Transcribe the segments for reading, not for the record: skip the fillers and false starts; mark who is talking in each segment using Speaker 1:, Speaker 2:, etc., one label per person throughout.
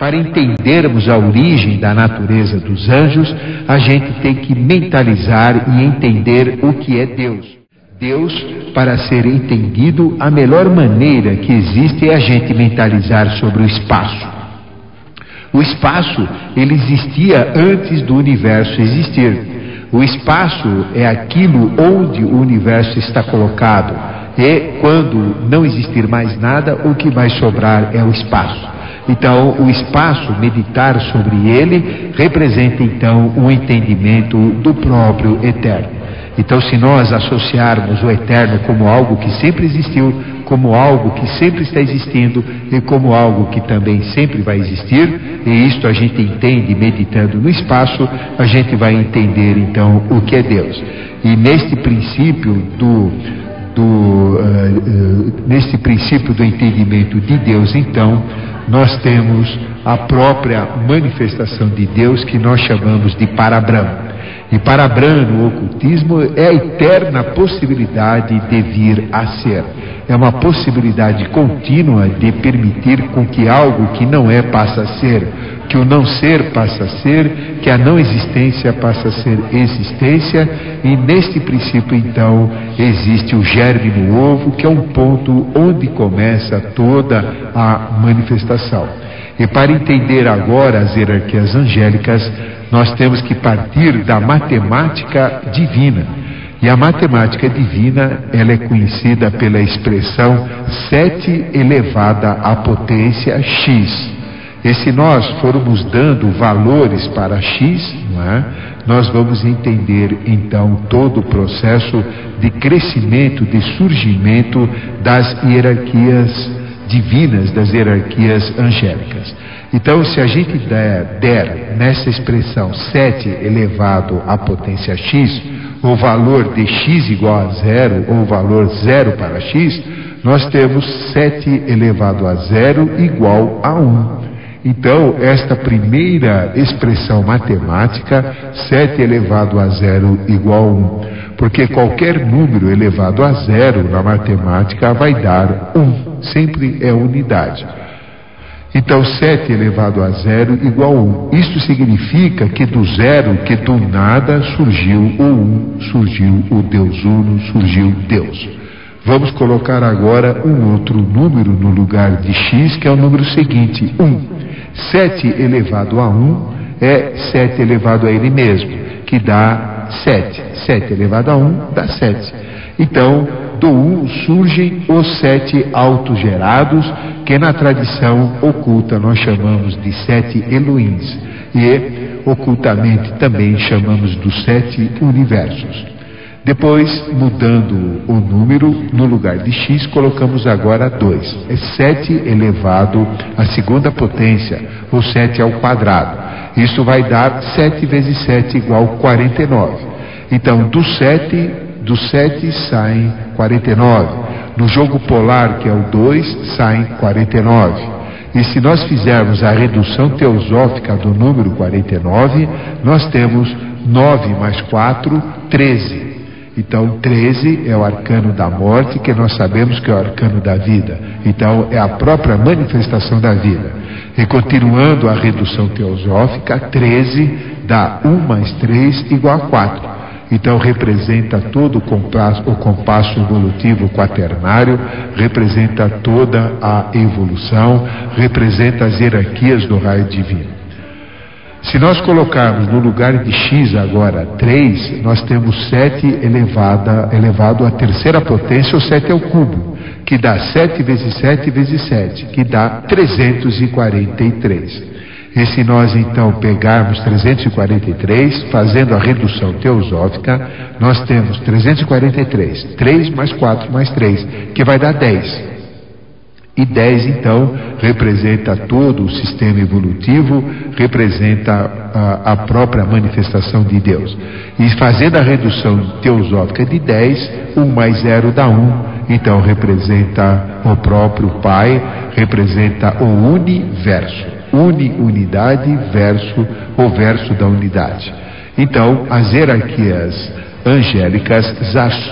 Speaker 1: Para entendermos a origem da natureza dos anjos, a gente tem que mentalizar e entender o que é Deus. Deus, para ser entendido, a melhor maneira que existe é a gente mentalizar sobre o espaço. O espaço, ele existia antes do universo existir. O espaço é aquilo onde o universo está colocado. E quando não existir mais nada, o que vai sobrar é o espaço. Então, o espaço, meditar sobre ele, representa então um entendimento do próprio eterno. Então, se nós associarmos o eterno como algo que sempre existiu, como algo que sempre está existindo e como algo que também sempre vai existir, e isto a gente entende meditando no espaço, a gente vai entender então o que é Deus. E neste princípio neste princípio do entendimento de Deus, então, nós temos a própria manifestação de Deus que nós chamamos de Parabrahma. E Parabrahma no ocultismo é a eterna possibilidade de vir a ser. É uma possibilidade contínua de permitir com que algo que não é passe a ser, que o não ser passe a ser, que a não existência passe a ser existência, e neste princípio então existe o germe no ovo, que é um ponto onde começa toda a manifestação. E para entender agora as hierarquias angélicas, nós temos que partir da matemática divina. E a matemática divina, ela é conhecida pela expressão 7 elevada à potência x. E se nós formos dando valores para x, não é? Nós vamos entender então todo o processo de crescimento, de surgimento das hierarquias divinas, das hierarquias angélicas. Então, se a gente der nessa expressão 7 elevado à potência x, o valor de x igual a 0, ou o valor 0 para x, nós temos 7 elevado a 0 igual a 1. Então, esta primeira expressão matemática, 7 elevado a 0 igual a 1, porque qualquer número elevado a 0 na matemática vai dar 1, sempre é unidade. Então, 7 elevado a 0 igual a 1. Isto significa que do zero, que do nada, surgiu o 1, surgiu o Deus Uno, surgiu Deus. Vamos colocar agora um outro número no lugar de x, que é o número seguinte, 1. 7 elevado a 1 é 7 elevado a ele mesmo, que dá 7. 7 elevado a 1 dá 7. Então, do 1 surgem os 7 autogerados, que na tradição oculta nós chamamos de 7 Elohims, e ocultamente também chamamos dos 7 universos. Depois, mudando o número, no lugar de x, colocamos agora 2. É 7 elevado à segunda potência, ou 7 ao quadrado. Isso vai dar 7 vezes 7 igual a 49. Então, do 7 saem 49. No jogo polar, que é o 2, saem 49. E se nós fizermos a redução teosófica do número 49, nós temos 9 mais 4, 13. Então, 13 é o arcano da morte, que nós sabemos que é o arcano da vida. Então, é a própria manifestação da vida. E continuando a redução teosófica, 13 dá 1 mais 3 igual a 4. Então, representa todo o compasso evolutivo quaternário, representa toda a evolução, representa as hierarquias do raio divino. Se nós colocarmos no lugar de x agora 3, nós temos 7 elevado à terceira potência, ou 7 ao cubo, que dá 7 vezes 7 vezes 7, que dá 343. E se nós então pegarmos 343, fazendo a redução teosófica, nós temos 343, 3 mais 4 mais 3, que vai dar 10. E 10, então, representa todo o sistema evolutivo, representa a própria manifestação de Deus. E fazendo a redução teosófica de 10, 1 mais 0 dá 1. Então, representa o próprio Pai, representa o universo. Unidade verso o verso da unidade. Então, as hierarquias angélicas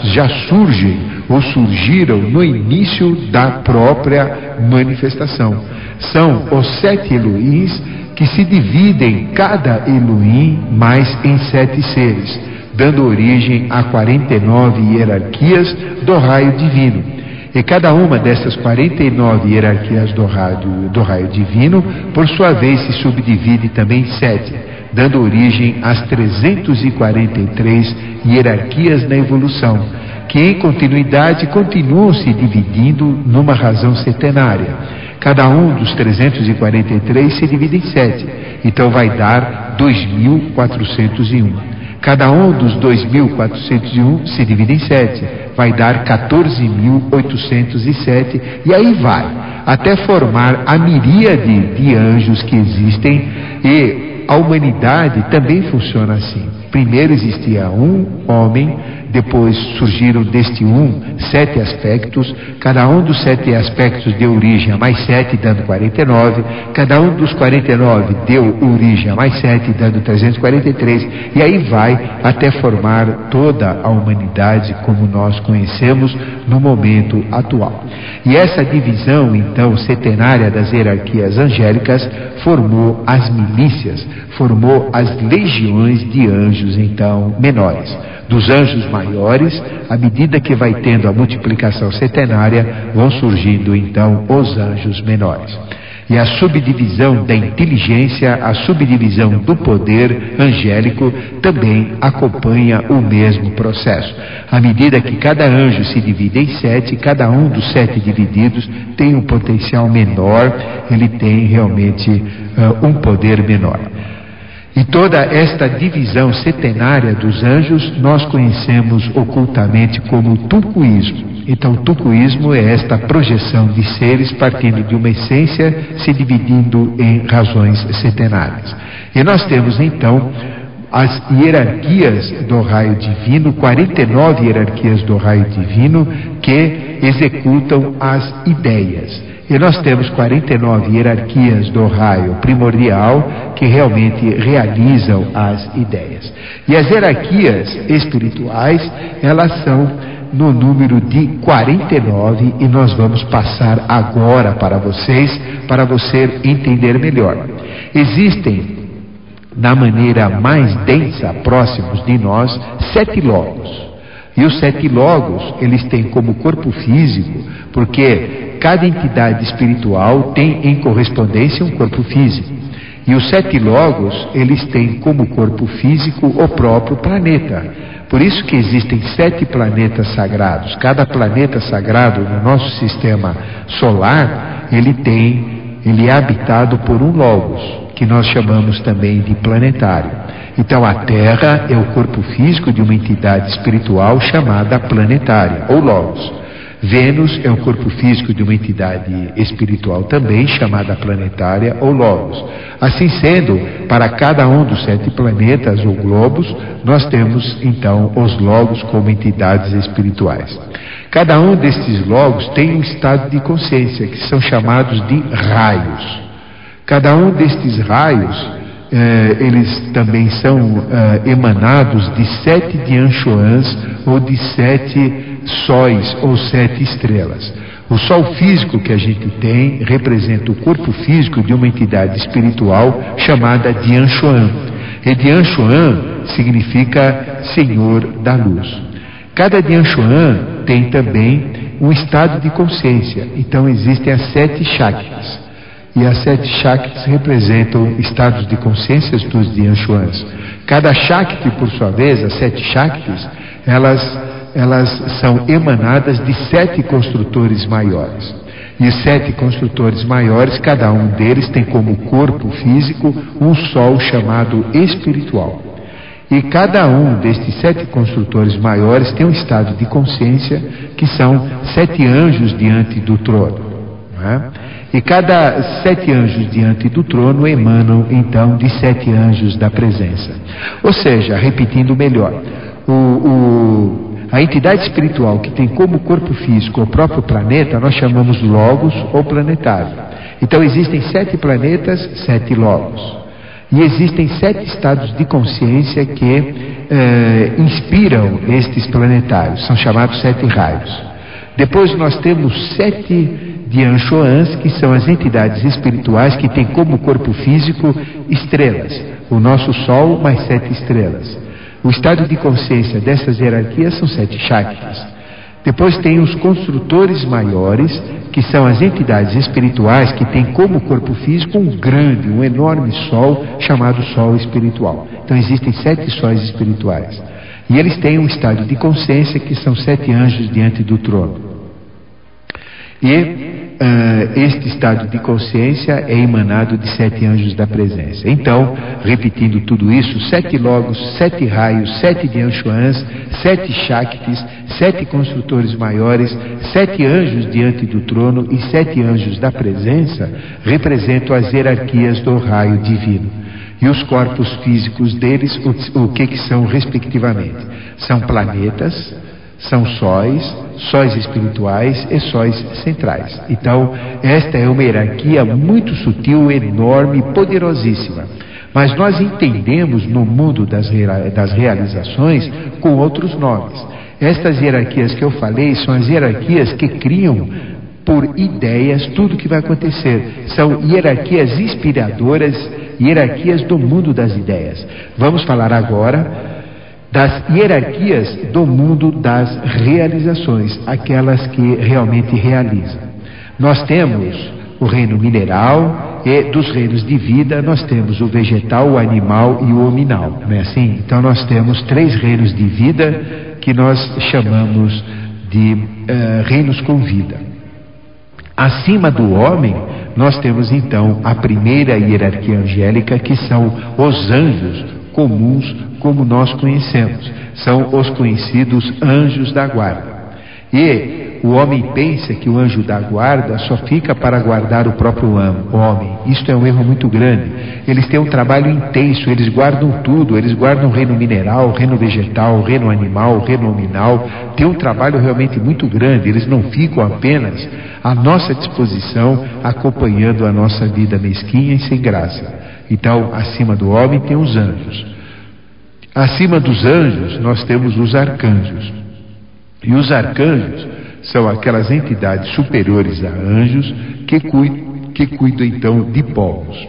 Speaker 1: já surgem ou surgiram no início da própria manifestação. São os 7 Elohims que se dividem cada Elohim mais em 7 seres, dando origem a 49 hierarquias do raio divino. E cada uma dessas 49 hierarquias do raio divino, por sua vez, se subdivide também em 7, dando origem às 343 hierarquias na evolução, que em continuidade continuam se dividindo numa razão setenária. Cada um dos 343 se divide em 7, então vai dar 2.401. Cada um dos 2.401 se divide em 7, vai dar 14.807, e aí vai, até formar a miríade de anjos que existem. E a humanidade também funciona assim. Primeiro existia um homem, depois surgiram deste 7 aspectos, cada um dos 7 aspectos deu origem a mais 7, dando 49, cada um dos 49 deu origem a mais 7, dando 343, e aí vai até formar toda a humanidade como nós conhecemos no momento atual. E essa divisão, então, setenária das hierarquias angélicas formou as milícias, formou as legiões de anjos, então, menores. Dos anjos maiores, à medida que vai tendo a multiplicação setenária, vão surgindo então os anjos menores. E a subdivisão da inteligência, a subdivisão do poder angélico também acompanha o mesmo processo. À medida que cada anjo se divide em 7, cada um dos 7 divididos tem um potencial menor, ele tem realmente um poder menor. E toda esta divisão setenária dos anjos nós conhecemos ocultamente como tucuísmo. Então, o tucuísmo é esta projeção de seres partindo de uma essência se dividindo em razões setenárias. E nós temos então as hierarquias do raio divino, 49 hierarquias do raio divino que executam as ideias. E nós temos 49 hierarquias do raio primordial que realmente realizam as ideias. E as hierarquias espirituais, elas são no número de 49, e nós vamos passar agora para vocês, para você entender melhor. Existem, na maneira mais densa, próximos de nós, 7 logos. E os 7 logos, eles têm como corpo físico, porque cada entidade espiritual tem em correspondência um corpo físico. E os 7 logos, eles têm como corpo físico o próprio planeta. Por isso que existem 7 planetas sagrados. Cada planeta sagrado no nosso sistema solar, ele é habitado por um logos, que nós chamamos também de planetário. Então a Terra é o corpo físico de uma entidade espiritual chamada planetária, ou logos. Vênus é o corpo físico de uma entidade espiritual também chamada planetária ou logos. Assim sendo, para cada um dos 7 planetas ou globos, nós temos então os logos como entidades espirituais. Cada um destes logos tem um estado de consciência, que são chamados de raios. Cada um destes raios, eles também são emanados de 7 Dianxuans ou de 7 sóis ou 7 estrelas. O sol físico que a gente tem representa o corpo físico de uma entidade espiritual chamada Dianxuan. E Dianxuan significa Senhor da Luz. Cada Dianxuan tem também um estado de consciência. Então existem as 7 Shaktis. E as 7 Shaktis representam estados de consciência dos Dianxuans. Cada Shakti, por sua vez, as 7 Shaktis, elas são emanadas de 7 construtores maiores. E os 7 construtores maiores, cada um deles tem como corpo físico um sol chamado espiritual. E cada um destes 7 construtores maiores tem um estado de consciência que são 7 anjos diante do trono. Não é? E cada 7 anjos diante do trono emanam então de 7 anjos da presença. Ou seja, repetindo melhor, a entidade espiritual que tem como corpo físico o próprio planeta, nós chamamos logos ou planetário. Então existem 7 planetas, 7 logos. E existem 7 estados de consciência que inspiram estes planetários, são chamados 7 raios. Depois nós temos 7 Dianxoans, que são as entidades espirituais que têm como corpo físico estrelas, o nosso Sol mais 7 estrelas. O estado de consciência dessas hierarquias são 7 Shaktis. Depois tem os construtores maiores, que são as entidades espirituais que têm como corpo físico um enorme Sol, chamado Sol espiritual. Então existem 7 sóis espirituais. E eles têm um estado de consciência que são 7 anjos diante do trono. E este estado de consciência é emanado de 7 anjos da presença. Então, repetindo tudo isso, 7 logos, 7 raios, 7 Dianxoans, 7 Shaktis, 7 construtores maiores, 7 anjos diante do trono e 7 anjos da presença representam as hierarquias do raio divino. E os corpos físicos deles, o que são respectivamente? São planetas, são sóis espirituais e sóis centrais. Então, esta é uma hierarquia muito sutil, enorme, poderosíssima. Mas nós entendemos no mundo das realizações com outros nomes. Estas hierarquias que eu falei são as hierarquias que criam por ideias tudo o que vai acontecer. São hierarquias inspiradoras, hierarquias do mundo das ideias. Vamos falar agora das hierarquias do mundo das realizações, aquelas que realmente realizam. Nós temos o reino mineral e dos reinos de vida nós temos o vegetal, o animal e o hominal, não é assim? Então nós temos 3 reinos de vida que nós chamamos de reinos com vida. Acima do homem, nós temos então a primeira hierarquia angélica, que são os anjos comuns como nós conhecemos. São os conhecidos anjos da guarda. E o homem pensa que o anjo da guarda só fica para guardar o próprio homem. Isto é um erro muito grande. Eles têm um trabalho intenso, eles guardam tudo, eles guardam o reino mineral, o reino vegetal, o reino animal, o reino hominal. Tem um trabalho realmente muito grande, eles não ficam apenas à nossa disposição, acompanhando a nossa vida mesquinha e sem graça. Então, acima do homem tem os anjos. Acima dos anjos, nós temos os arcanjos. E os arcanjos são aquelas entidades superiores a anjos que cuidam então de povos.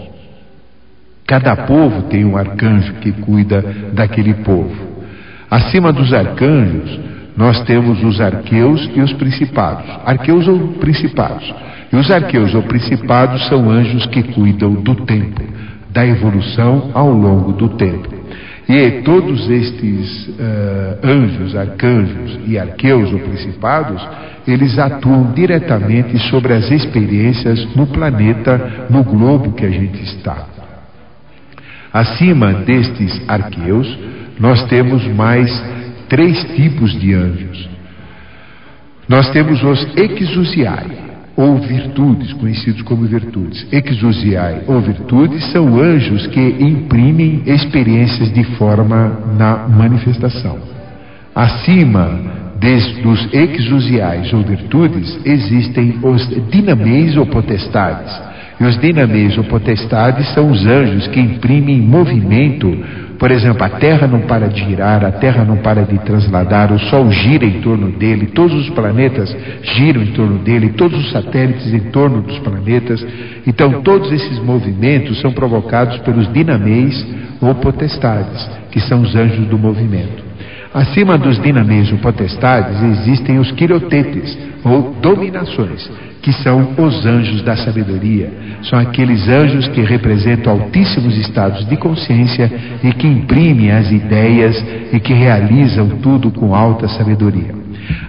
Speaker 1: Cada povo tem um arcanjo que cuida daquele povo. Acima dos arcanjos, nós temos os arqueus e os principados. Arqueus ou principados. E os arqueus ou principados são anjos que cuidam do tempo, da evolução ao longo do tempo. E todos estes anjos, arcanjos e arqueus ou principados, eles atuam diretamente sobre as experiências no planeta, no globo que a gente está. Acima destes arqueus, nós temos mais 3 tipos de anjos. Nós temos os exousiai, ou virtudes, conhecidos como virtudes. Exousiai, ou virtudes, são anjos que imprimem experiências de forma na manifestação. Acima dos exousiais ou virtudes, existem os dinameis ou potestades. E os dinameis ou potestades são os anjos que imprimem movimento. Por exemplo, a Terra não para de girar, a Terra não para de transladar, o Sol gira em torno dele, todos os planetas giram em torno dele, todos os satélites em torno dos planetas. Então, todos esses movimentos são provocados pelos dinameis ou potestades, que são os anjos do movimento. Acima dos dinameis ou potestades existem os quirotetes, ou dominações, que são os anjos da sabedoria. São aqueles anjos que representam altíssimos estados de consciência e que imprimem as ideias e que realizam tudo com alta sabedoria.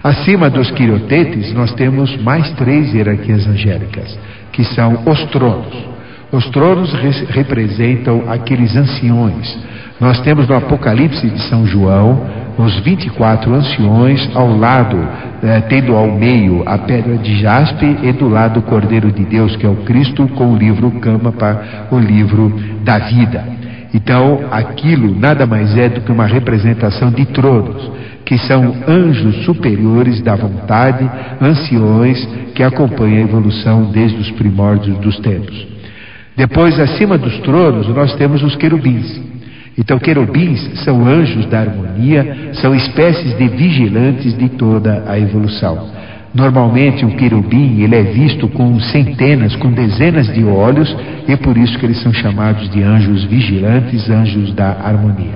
Speaker 1: Acima dos quirotetes nós temos mais 3 hierarquias angélicas, que são os tronos. Os tronos representam aqueles anciões. Nós temos no Apocalipse de São João os 24 anciões, ao lado, tendo ao meio a pedra de jaspe, e do lado o Cordeiro de Deus, que é o Cristo, com o livro Kamapa, o livro da vida. Então, aquilo nada mais é do que uma representação de tronos, que são anjos superiores da vontade, anciões que acompanham a evolução desde os primórdios dos tempos. Depois, acima dos tronos, nós temos os querubins. Então, querubins são anjos da harmonia, são espécies de vigilantes de toda a evolução. Normalmente, o querubim ele é visto com centenas, com dezenas de olhos, e é por isso que eles são chamados de anjos vigilantes, anjos da harmonia.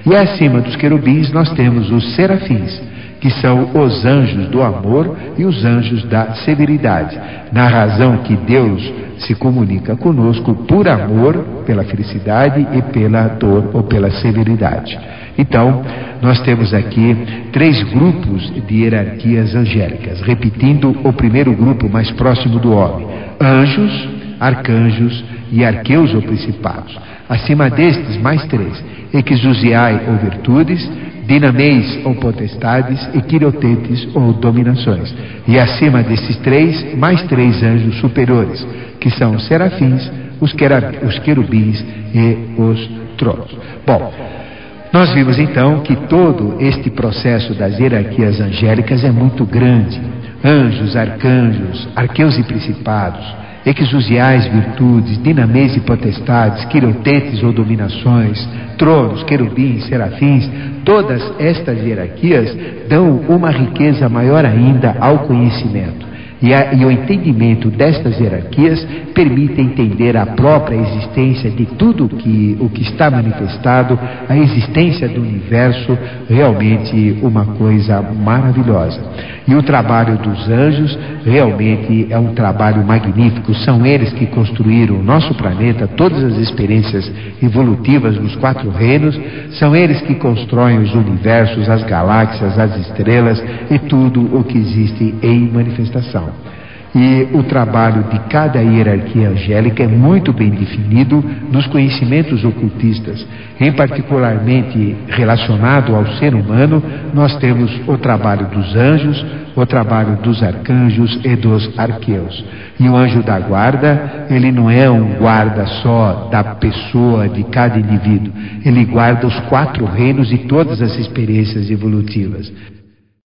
Speaker 1: E acima dos querubins nós temos os serafins, que são os anjos do amor e os anjos da severidade, na razão que Deus se comunica conosco por amor, pela felicidade e pela dor ou pela severidade. Então, nós temos aqui 3 grupos de hierarquias angélicas, repetindo o primeiro grupo mais próximo do homem: anjos, arcanjos e arqueus ou principados. Acima destes, mais 3: exousiai ou virtudes, dinameis ou potestades, e quirotetes ou dominações. E acima desses 3, mais 3 anjos superiores, que são os serafins, os querubins e os tronos. Bom, nós vimos então que todo este processo das hierarquias angélicas é muito grande. Anjos, arcanjos, arqueus e principados, exousiais, virtudes, dinameis e potestades, quirotetes ou dominações, tronos, querubins, serafins, todas estas hierarquias dão uma riqueza maior ainda ao conhecimento. E o entendimento destas hierarquias permite entender a própria existência de tudo o que está manifestado, a existência do universo, realmente uma coisa maravilhosa. E o trabalho dos anjos realmente é um trabalho magnífico. São eles que construíram o nosso planeta, todas as experiências evolutivas nos 4 reinos, são eles que constroem os universos, as galáxias, as estrelas e tudo o que existe em manifestação. E o trabalho de cada hierarquia angélica é muito bem definido nos conhecimentos ocultistas. Em particularmente relacionado ao ser humano, nós temos o trabalho dos anjos, o trabalho dos arcanjos e dos arqueus. E o anjo da guarda, ele não é um guarda só da pessoa, de cada indivíduo. Ele guarda os 4 reinos e todas as experiências evolutivas.